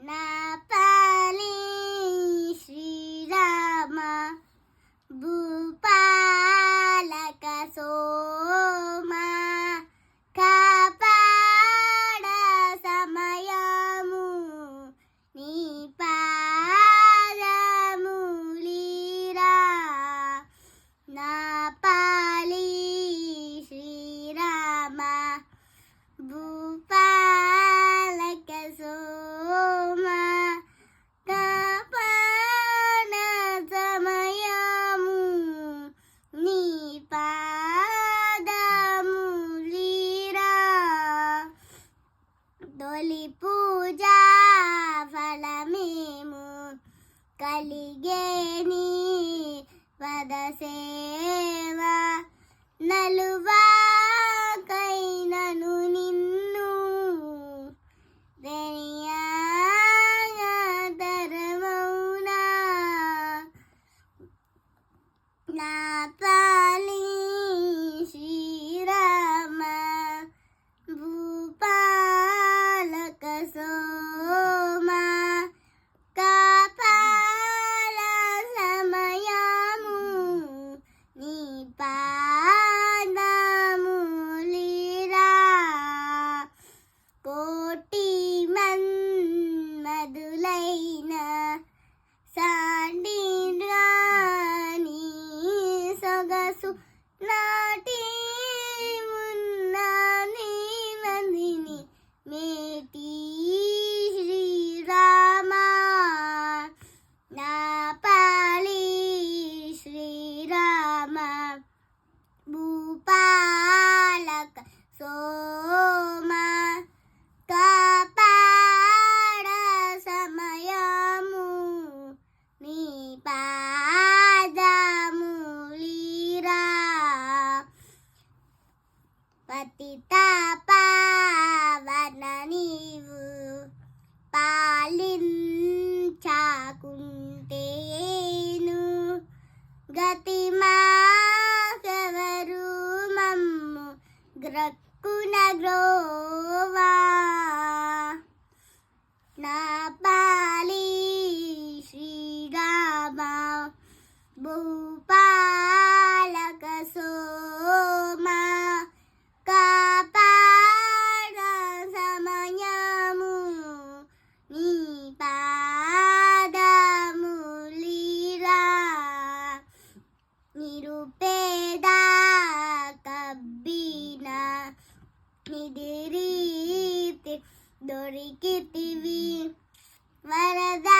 నా పాలి శ్రీరామ భూపాలక సోమా కాపాడ సమయము నీ పాదములీరా నా పాలి శ్రీరామ భూపాలక సోమా కాపాడ సమయము నీ పాదములీరా తొలి పూజా ఫలమేము కలిగేని పద సేవ నలువాకైనను నిన్ను దయతరమౌనా నా పాలి శ్రీరామ భూపాలక సోమా కాపాడ సమయము నీ పాదములీరా కోటి మన్మధులైన సాండిగా నీ సొగసు నాటి ఉన్న నీ మందిని మేటి శ్రీరామ నా పాలి శ్రీరామ భూపాలక సోమా కాపాడ సమయము నీ పాదములీరా పతిత పావన నీవు పాలించాకుంటేను గతి మాకెవరు మమ్ము గ్రక్కున గ్రోవా నా పాలి శ్రీరామ భూపాలక సోమా కాపాడ సమయము నీ పాదములీరా నిరుపేద కబ్బిన నిదిరీతి దొరికితివి వరదా